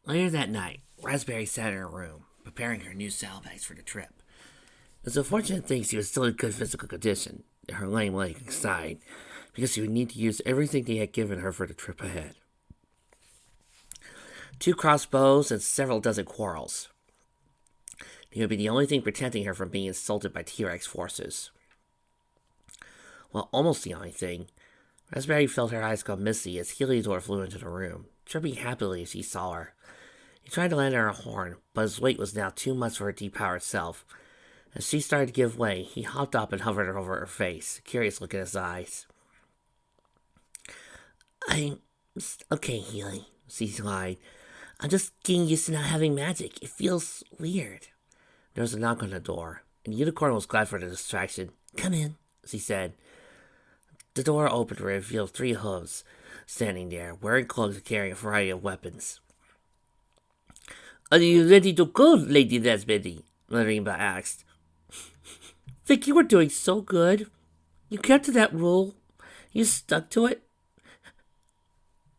Later that night, Raspberry sat in her room, preparing her new saddlebags for the trip. It was a fortunate thing she was still in good physical condition, her lame leg aside, because she would need to use everything they had given her for the trip ahead. 2 crossbows and several dozen quarrels. They would be the only thing protecting her from being insulted by T-Rex forces. Well, almost the only thing. Raspberry felt her eyes go misty as Heliodor flew into the room, chirping happily as he saw her. He tried to land on her horn, but his weight was now too much for her depowered self. As she started to give way, he hopped up and hovered over her face, a curious look in his eyes. I'm okay, Healy, she lied. I'm just getting used to not having magic. It feels weird. There was a knock on the door, and the unicorn was glad for the distraction. Come in, she said. The door opened and revealed 3 hooves standing there, wearing cloaks and carrying a variety of weapons. Are you ready to go, Lady Raspberry? Marimba asked. Think you were doing so good. You kept to that rule. You stuck to it.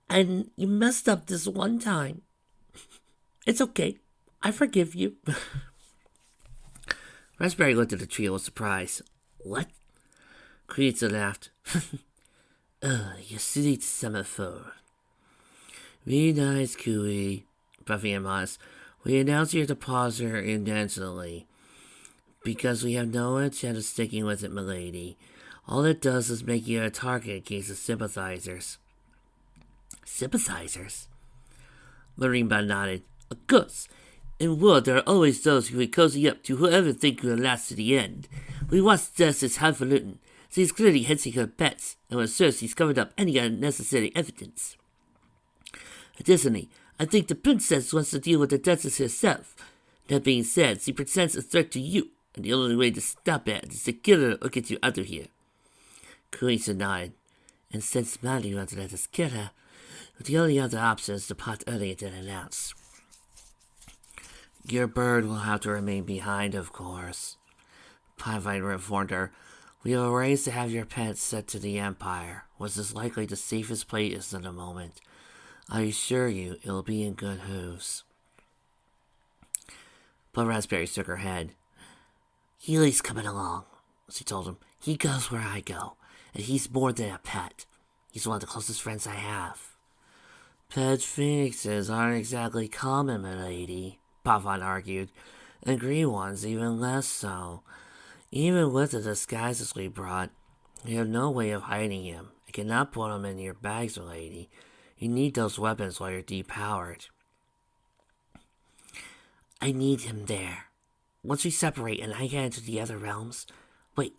And you messed up this one time. It's okay. I forgive you. Raspberry looked at the trio with surprise. What? Creature laughed. You silly semaphore. Very nice, Cooey. Buffy and Moss. We announce your departure intentionally, because we have no intent of sticking with it, milady. All it does is make you a target against the sympathizers. Sympathizers? Marimba nodded. Of course. In war, there are always those who would cozy up to whoever think will last to the end. We watched Justice highfalutin. She's clearly hedging her bets, and we're sure she's covered up any unnecessary evidence. Additionally, I think the princess wants to deal with the Duchess herself. That being said, she presents a threat to you, and the only way to stop it is to kill her or get you out of here. Carissa nodded, and since Molly wants to let us kill her, the only other option is to part earlier than announced. Your bird will have to remain behind, of course. Pinevine informed her. We will arrange to have your pets sent to the Empire, which is likely the safest place in the moment. I assure you, it will be in good hooves. But Raspberry shook her head. Healy's coming along, she told him. He goes where I go, and he's more than a pet. He's one of the closest friends I have. Pet phoenixes aren't exactly common, milady, Pavan argued, and green ones even less so. Even with the disguises we brought, you have no way of hiding him. You cannot put him in your bags, milady. You need those weapons while you're depowered. I need him there. Once we separate and I get into the other realms... Wait,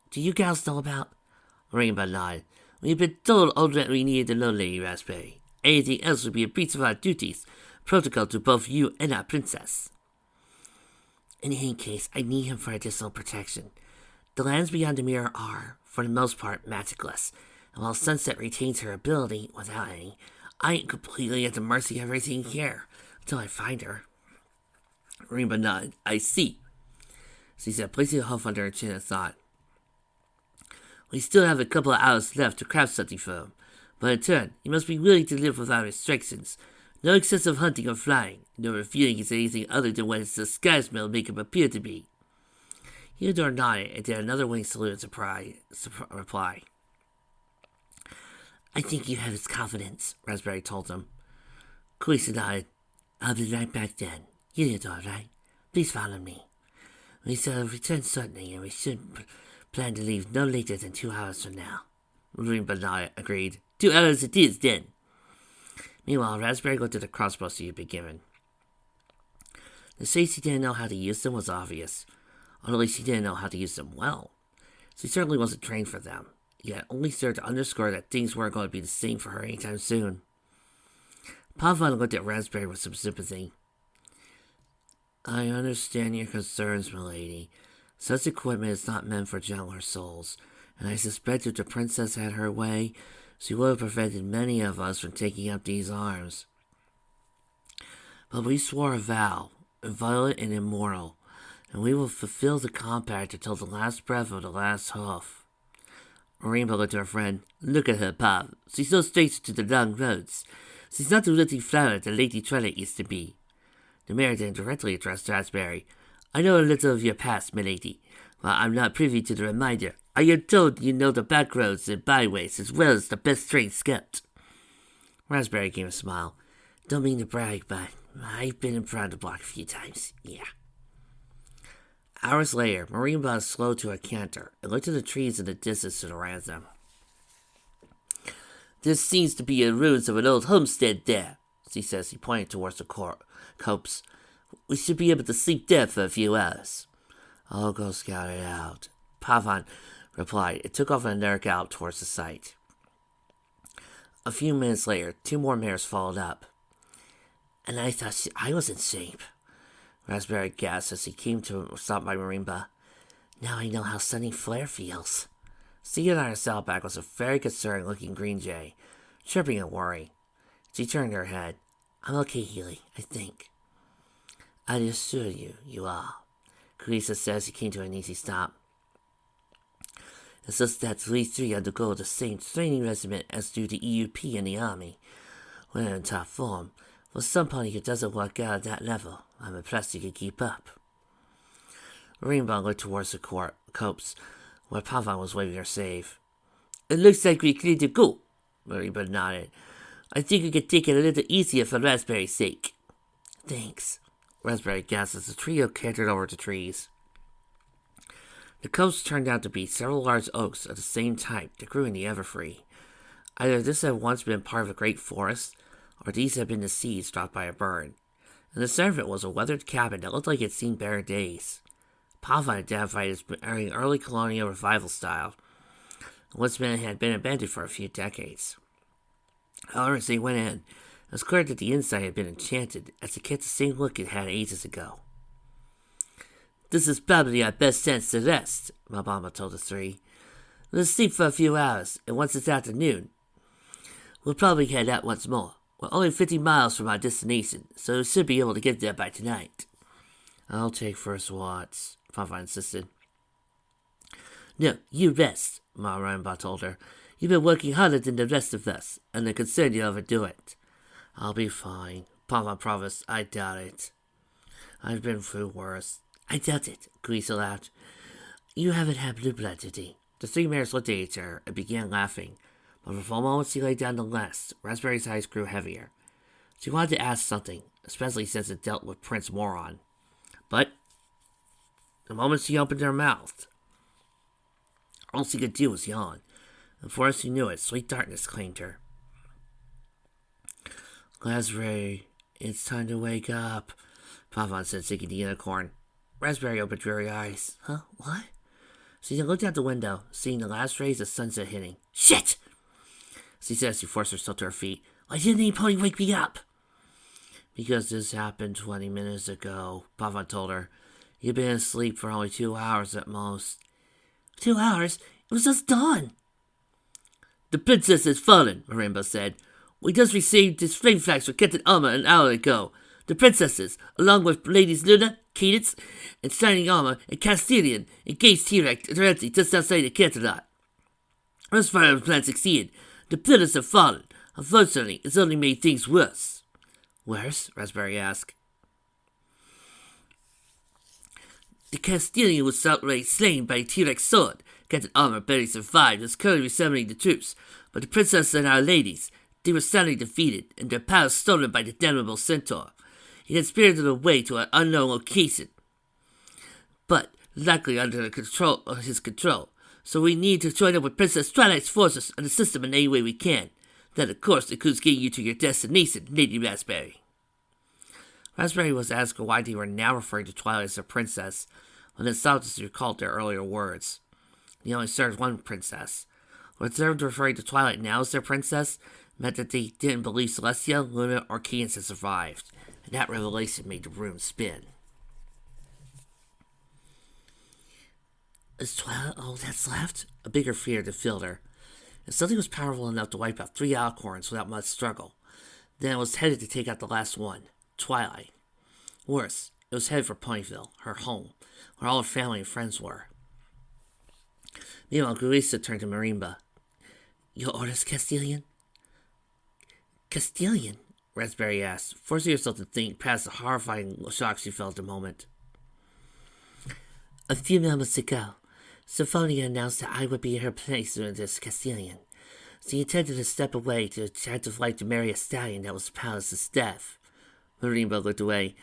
do you gals know about... Rainbow nodded. We've been told all that we needed to know, Lady Raspberry. Anything else would be a breach of our duties, protocol to both you and our princess. In any case, I need him for additional protection. The lands beyond the mirror are, for the most part, magicless, and while Sunset retains her ability without any, I ain't completely at the mercy of everything here until I find her. Rainbow nodded. I see, she said, placing a hoof under her chin of thought. We still have a couple of hours left to craft something for him, but in turn, you must be willing to live without restrictions. No excessive hunting or flying, no revealing he's anything other than what his disguise will make him appear to be. Theodore nodded and did another wing salute reply. I think you have his confidence, Raspberry told him. Carissa nodded. I'll be right back then. Theodore, right? Please follow me. We shall return shortly, and we should plan to leave no later than 2 hours from now. Marimba agreed. 2 hours it is, then. Meanwhile, Raspberry looked at the crossbows she had been given. The say she didn't know how to use them was obvious, although she didn't know how to use them well. She certainly wasn't trained for them, yet only served to underscore that things weren't going to be the same for her anytime soon. Pavan looked at Raspberry with some sympathy. I understand your concerns, milady. Such equipment is not meant for gentler souls, and I suspect if the princess had her way, she would have prevented many of us from taking up these arms. But we swore a vow, inviolate and immortal, and we will fulfill the compact until the last breath of the last hoof. Rainbow looked at her friend. Look at her, Pop. She's so straight to the long roads. She's not the little flower that Lady Twilight used to be. The mayor then directly addressed Raspberry. I know a little of your past, milady. While I'm not privy to the reminder, I am told you know the back roads and byways as well as the best trained scout. Raspberry gave a smile. Don't mean to brag, but I've been around the block a few times, yeah. Hours later, Marimba slowed to a canter and looked at the trees in the distance around them. There seems to be the ruins of an old homestead there, she says. He pointed towards the copse. We should be able to sleep there for a few hours. I'll go scout it out, Pavan replied, and took off on another gallop towards the site. A few minutes later, 2 more mares followed up. And I thought I was in shape. Raspberry gasped as he came to a stop by Marimba. Now I know how Sunny Flare feels. Seated on her saddleback was a very concerned-looking green jay, chirping and worrying. She turned her head. I'm okay, Healy, I think. I assure you, you are. Carissa says he came to an easy stop. It's just that we 3 undergo the same training regimen as do the EUP and the Army. We're in top form. For somebody who doesn't work out at that level, I'm impressed you can keep up. Rainbow looked towards the copse, where Pavan was waving her save. It looks like we're clear to go, Rainbow nodded. I think we can take it a little easier for Raspberry's sake. Thanks. Raspberry gasped as the trio cantered over the trees. The copse turned out to be several large oaks of the same type that grew in the Everfree. Either this had once been part of a great forest, or these had been the seeds dropped by a bird. In the center of it was a weathered cabin that looked like it had seen better days. Pavan identified as being early colonial revival style, once it had been abandoned for a few decades. However, as they went in, it was clear that the inside had been enchanted, as it kept the same look it had ages ago. This is probably our best chance to rest, Mabama told the 3. Let's sleep for a few hours, and once it's afternoon, we'll probably head out once more. We're only 50 miles from our destination, so we should be able to get there by tonight. I'll take first watch, Pavan insisted. No, you rest, Marimba told her. You've been working harder than the rest of us, and I'm concerned you'll overdo it. I'll be fine, Pavan promised. I doubt it. I've been through worse. I doubt it, Carissa laughed. You haven't had blue blood today. The 3 mares looked at each other and began laughing, but for a moment she lay down to rest. Raspberry's eyes grew heavier. She wanted to ask something, especially since it dealt with Prince Moron. But the moment she opened her mouth, all she could do was yawn. And before she knew it, sweet darkness claimed her. Raspberry, it's time to wake up, Pavan said, seeking the unicorn. Raspberry opened dreary eyes. Huh? What? She then looked out the window, seeing the last rays of sunset hitting. Shit! She said as she forced herself to her feet. Why didn't any pony wake me up? Because this happened 20 minutes ago, Pavan told her. You've been asleep for only 2 hours at most. 2 hours? It was just dawn. The princess has fallen, Marimba said. We just received the spring flags for Captain Armor an hour ago. The princesses, along with Ladies Luna, Cadence, and Shining Armor, and Castilian, engaged T-Rex directly just outside the Canterlot. As far as plan succeeded, the pillars have fallen. Unfortunately, it's only made things worse. Worse? Raspberry asked. The Castilian was outright slain by a T-Rex sword. Captain Armor barely survived and is currently assembling the troops, but the princess and our ladies, they were soundly defeated, and their powers stolen by the damnable centaur. He had spirited away to an unknown location, but likely under his control. So we need to join up with Princess Twilight's forces and assist them in any way we can. That, of course, includes getting you to your destination, Lady Raspberry. Raspberry was asking why they were now referring to Twilight as a princess, when it stopped as he recalled their earlier words. He only served one princess. What them referring to Twilight now as their princess meant that they didn't believe Celestia, Luna, or Cadence had survived, and that revelation made the room spin. Is Twilight all that's left? A bigger fear that filled her. If something was powerful enough to wipe out 3 Alicorns without much struggle, then it was headed to take out the last one, Twilight. Worse, it was headed for Ponyville, her home, where all her family and friends were. Meanwhile, Carissa turned to Marimba. Your orders, Castilian? Castilian? Raspberry asked, forcing herself to think past the horrifying shock she felt at the moment. A few moments ago, Symphonia announced that I would be in her place during this Castilian. She intended to step away to attempt to flight to marry a stallion that was the palace's staff. Marimba looked away.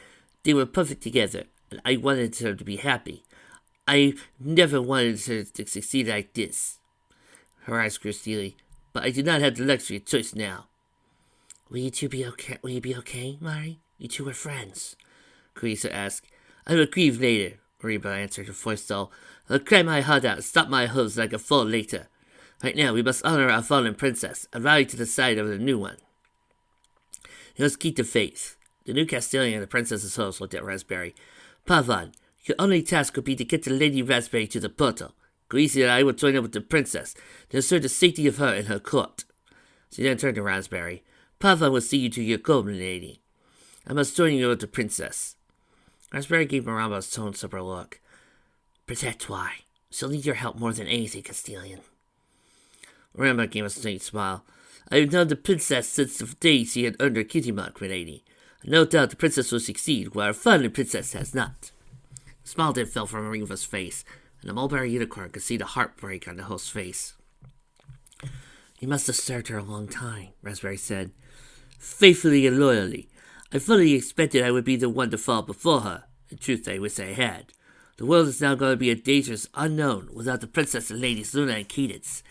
They were perfect together, and I wanted her to be happy. I never wanted her to succeed like this. Her eyes grew steely, but I do not have the luxury of choice now. Will you two be okay? Will you be okay, Mari? You two are friends. Carissa asked. I will grieve later, Marimba answered, her voice dull. I'll cry my heart out and stop my hopes like a fall later. Right now, we must honor our fallen princess and rally to the side of the new one. We must keep the faith. The new Castilian and the princess's host looked at Raspberry. Pavan, your only task will be to get the Lady Raspberry to the portal. Greasy and I will join up with the princess to ensure the safety of her and her court. She then turned to Raspberry. Pavan will see you to your goal, milady. I must join you with the princess. Raspberry gave Mirambo's tone sober look. Protect why? She'll need your help more than anything, Castilian. Miramba gave a faint smile. I have known the princess since the day she had earned her kitty mark, milady. No doubt the princess will succeed, while our fallen princess has not. The smile then fell from Marimba's face, and the mulberry unicorn could see the heartbreak on the host's face. You must have served her a long time, Raspberry said. Faithfully and loyally. I fully expected I would be the one to fall before her. In truth, I wish I had. The world is now going to be a dangerous unknown without the princess and ladies Luna and Cadence,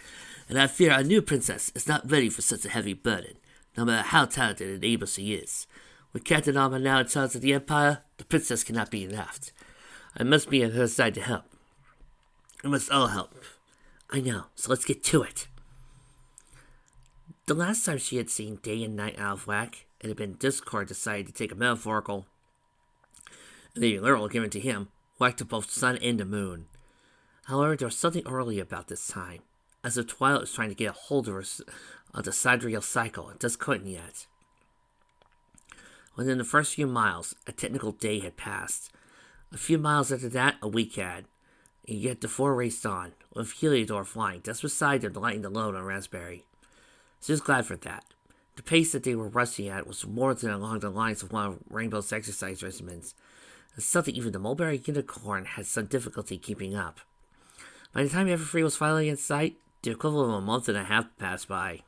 and I fear our new princess is not ready for such a heavy burden, no matter how talented and able she is. With Captain Alma now in charge of the Empire, the princess cannot be left. I must be on her side to help. We must all help. I know, so let's get to it. The last time she had seen Day and Night out of whack, it had been Discord decided to take a metaphorical and the literal given to him, whack to both sun and the moon. However, there was something early about this time, as if Twilight was trying to get a hold of the sidereal cycle and just couldn't yet. Within the first few miles, a technical day had passed. A few miles after that, a week had. And yet the four raced on, with Heliodor flying just beside them to lighten the load on Raspberry. She was glad for that. The pace that they were rushing at was more than along the lines of one of Rainbow's exercise regimens, and something even the mulberry unicorn had some difficulty keeping up. By the time Everfree was finally in sight, the equivalent of a month and a half passed by.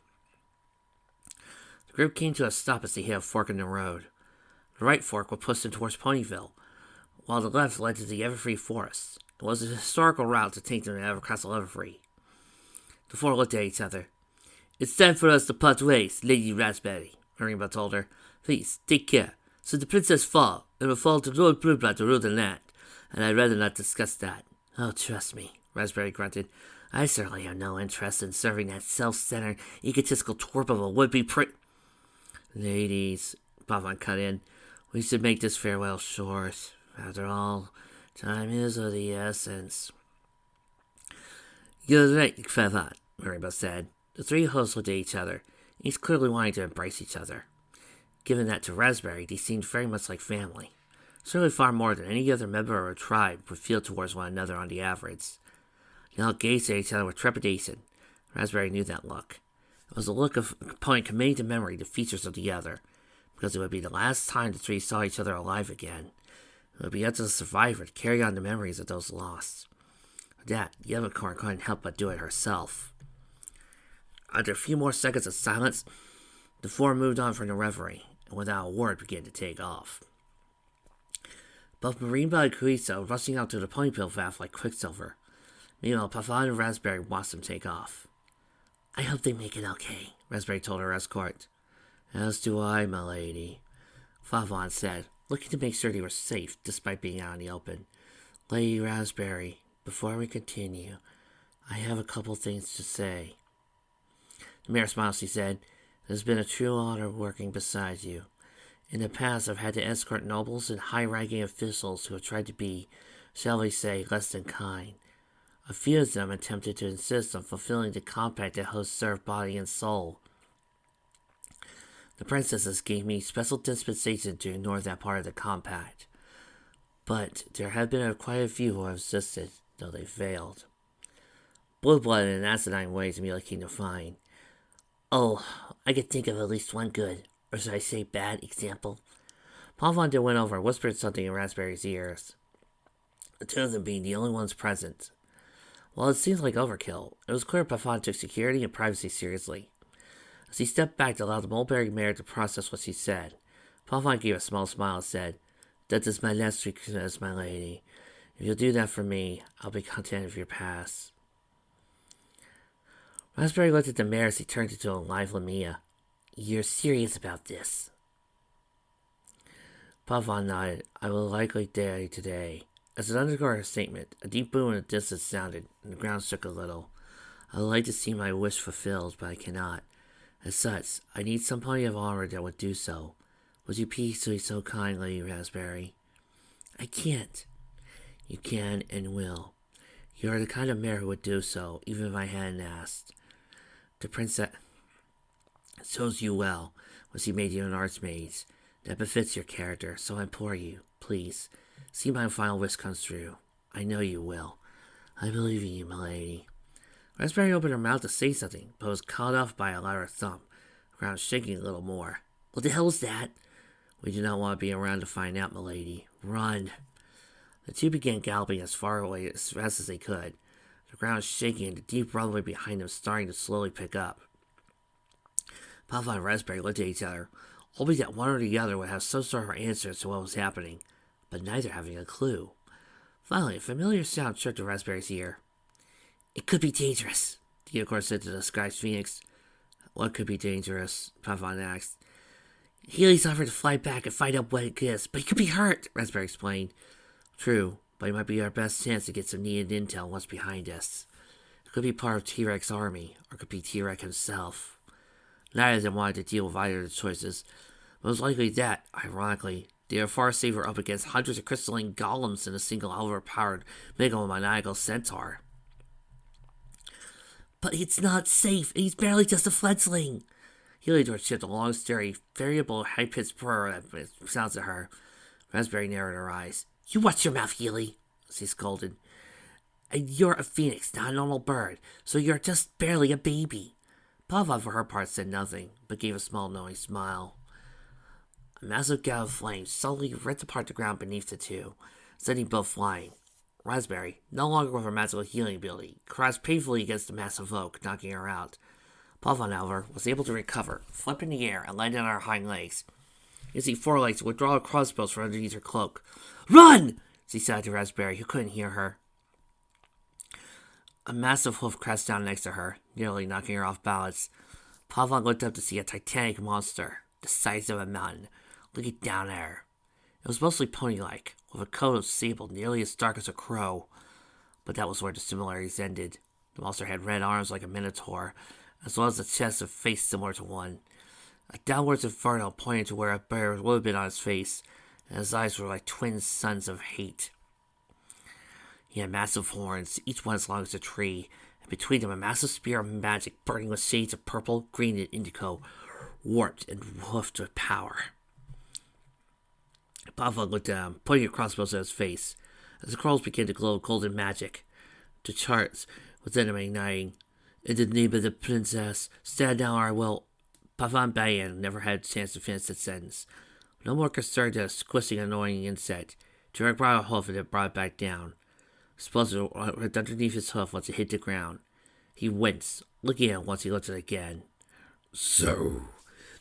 The group came to a stop as they hit a fork in the road. The right fork was pushed in towards Ponyville, while the left led to the Everfree Forest. It was a historical route to take them to Castle Everfree. The four looked at each other. It's time for us to part ways, Lady Raspberry, Marimba told her. Please, take care. Should the princess fall, it will fall to Lord Blueblood to rule the land, and I'd rather not discuss that. Oh, trust me, Raspberry grunted. I certainly have no interest in serving that self-centered, egotistical twerp of a would-be Ladies, Pavan cut in, we should make this farewell short. After all, time is of the essence. You're right, Pavan, Marimba said. The three hosts looked at each other, each clearly wanting to embrace each other. Given that to Raspberry, they seemed very much like family. Certainly far more than any other member of her tribe would feel towards one another on the average. They all gazed at each other with trepidation. Raspberry knew that look. It was a look of a component committing to memory the features of the other, because it would be the last time the three saw each other alive again. It would be up to the survivor to carry on the memories of those lost. For that, the unicorn couldn't help but do it herself. After a few more seconds of silence, the four moved on from the reverie, and without a word began to take off. Both Marimba and Carissa were rushing out to the Ponyville path like quicksilver. Meanwhile, Pavan and Raspberry watched them take off. I hope they make it okay, Raspberry told her escort. As do I, my lady, Pavan said, looking to make sure they were safe despite being out in the open. Lady Raspberry, before we continue, I have a couple things to say. The mayor smiled, she said. It has been a true honor working beside you. In the past, I've had to escort nobles and high-ranking officials who have tried to be, shall we say, less than kind. A few of them attempted to insist on fulfilling the compact that hosts serve body and soul. The princesses gave me special dispensation to ignore that part of the compact. But there have been quite a few who have resisted, though they failed. Blue blood in an acidine way is merely keen to find. Oh, I could think of at least one good, or should I say bad, example. Pathfinder went over and whispered something in Raspberry's ears, the two of them being the only ones present. While it seemed like overkill, it was clear Pathfinder took security and privacy seriously. As he stepped back to allow the mulberry mare to process what she said, Pathfinder gave a small smile and said, "That is my last request, my lady. If you'll do that for me, I'll be content with your pass." Raspberry looked at the mare as he turned into a live Lamia. "You're serious about this?" Pavan nodded. "I will likely die today." As it underscored her statement, a deep boom in the distance sounded, and the ground shook a little. "I would like to see my wish fulfilled, but I cannot. As such, I need somebody of honor that would do so. Would you please be so kind, Lady Raspberry?" "I can't." "You can and will. You are the kind of mare who would do so, even if I hadn't asked. The princess shows you well when she made you an archmage. That befits your character, so I implore you, please, see my final wish comes true. I know you will. I believe in you, milady." Raspberry opened her mouth to say something, but was caught off by a louder thump, the ground shaking a little more. "What the hell was that?" "We do not want to be around to find out, milady. Run." The two began galloping as far away as fast as they could, the ground shaking and the deep rumbling behind them starting to slowly pick up. Puff and Raspberry looked at each other, hoping that one or the other would have some sort of answer to what was happening, but neither having a clue. Finally, a familiar sound chirped to Raspberry's ear. "It could be dangerous," the unicorn said to the disguised phoenix. "What could be dangerous?" Puffon asked. "Healy's offered to fly back and find out what it is, but he could be hurt," Raspberry explained. "True, but it might be our best chance to get some needed intel once behind us. It could be part of T-Rex army, or it could be T-Rex himself." Neither of them wanted to deal with either of the choices. Most likely that, ironically, they are far safer up against hundreds of crystalline golems than a single overpowered megalomaniacal centaur. "But it's not safe, and he's barely just a fledgling." Heliodor shipped a long, scary, variable, high-pitched purr that sounds to her. Raspberry narrowed her eyes. "You watch your mouth, Healy," she scolded. "And you're a phoenix, not a normal bird, so you're just barely a baby." Pava, for her part, said nothing, but gave a small, knowing smile. A massive gout of flame suddenly ripped apart the ground beneath the two, sending both flying. Raspberry, no longer with her magical healing ability, crashed painfully against the massive oak, knocking her out. Pavan, however, was able to recover, flip in the air, and land on her hind legs. Using forelegs to withdraw her crossbows from underneath her cloak. "Run!" she said to Raspberry, who couldn't hear her. A massive hoof crashed down next to her, nearly knocking her off balance. Pavan looked up to see a titanic monster, the size of a mountain, looking down at her. It was mostly pony-like, with a coat of sable nearly as dark as a crow, but that was where the similarities ended. The monster had red arms like a minotaur, as well as a chest and face similar to one. A downwards inferno pointed to where a bear would have been on his face, and his eyes were like twin suns of hate. He had massive horns, each one as long as a tree, and between them a massive spear of magic burning with shades of purple, green, and indigo, warped and woofed with power. Pava looked at him, pointing a crossbow at his face, as the curls began to glow with golden magic. The charts within him igniting. "In the name of the princess, stand down or I will..." Pavan Bayan never had a chance to finish the sentence. No more concerned at a squishing, annoying insect, Tarek brought a hoof and then brought it back down. Explosive ripped underneath his hoof once it hit the ground. He winced, looking at it once he looked at it again. "So,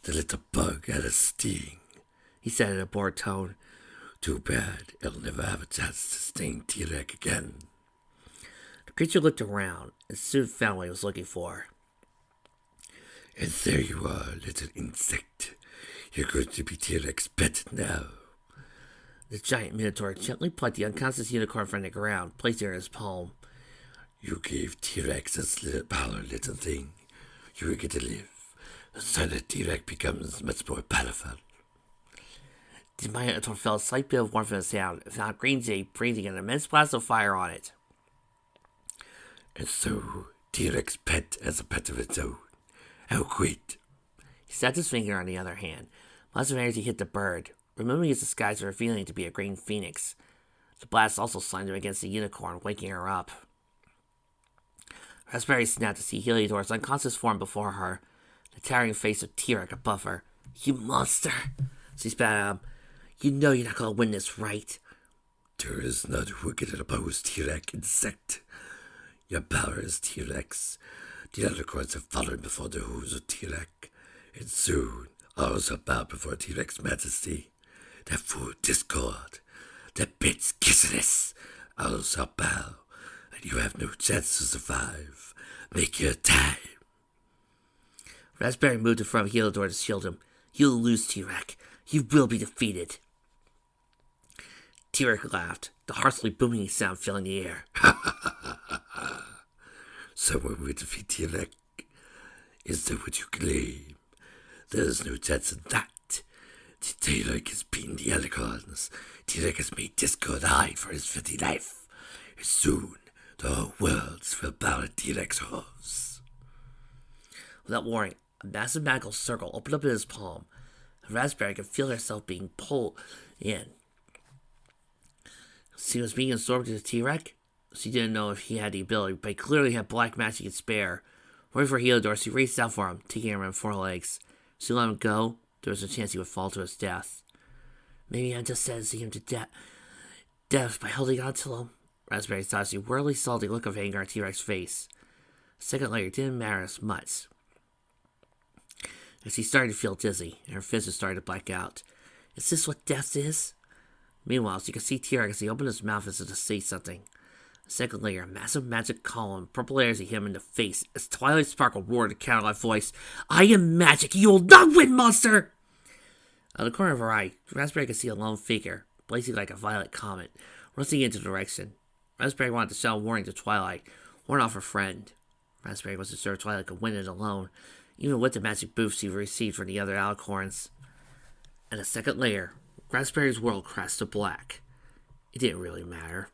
the little bug had a sting," he said in a bored tone. "Too bad it'll never have a chance to sting T-Rex again." The creature looked around and soon found what he was looking for. "And there you are, little insect. You're going to be T-Rex pet now." The giant minotaur gently plucked the unconscious unicorn from the ground, placing it in his palm. "You gave T-Rex this little power, little thing. You will get to live. The silent T-Rex becomes much more powerful." The minotaur felt a slight bit of warmth in the sound and found Green Jay breathing an immense blast of fire on it. "And so, T-Rex pet has a pet of its own. How great." He set his finger on the other hand. Blast of energy hit the bird, removing his disguise and revealing it to be a green phoenix. The blast also slammed him against the unicorn, waking her up. Raspberry snapped to see Heliodor's unconscious form before her. the towering face of T-Rex above her. You monster! She spat at him. You know you're not gonna win this, right? There is none who can oppose T-Rex, insect. Your power is T-Rex. The unicorns have fallen before the hooves of T-Rex, and soon all shall bow before T-Rex majesty. That fool Discord, that bitch Kissiness, all shall bow, and you have no chance to survive. Make your time. Raspberry moved in front of Heliodor to shield him. You'll lose, T-Rex. You will be defeated. T-Rex laughed, the harshly booming sound filling the air. Someone will defeat T-Rex. Is that what you claim? There is no chance in that. The T-Rex has beaten the unicorns. T-Rex has made Discord hide for his filthy life. And soon, the whole world will bow at T-Rex hooves. Without warning, a massive magical circle opened up in his palm. Raspberry could feel herself being pulled in. She was being absorbed into T-Rex. She didn't know if he had the ability, but he clearly had black magic to spare. Waiting for Heliodor, she raced out for him, taking him on 4 legs. She let him go. There was a chance he would fall to his death. Maybe I'm just sentencing him to death by holding on to him. Raspberry thought she weirdly saw the look of anger on T-Rex's face. A second later didn't matter as much, as she started to feel dizzy, and her vision started to black out. Is this what death is? Meanwhile, she could see T-Rex as he opened his mouth as if to say something. A second later, a massive magic column, purple airs hit him in the face as Twilight Sparkle roared a counterlight voice. I am magic! You will not win, monster! Out of the corner of her eye, Raspberry could see a lone figure, blazing like a violet comet, rushing into the direction. Raspberry wanted to shout a warning to Twilight, warn off her friend. Raspberry wasn't sure Twilight could win it alone, even with the magic boost she received from the other alicorns. And a second later, Raspberry's world crashed to black. It didn't really matter.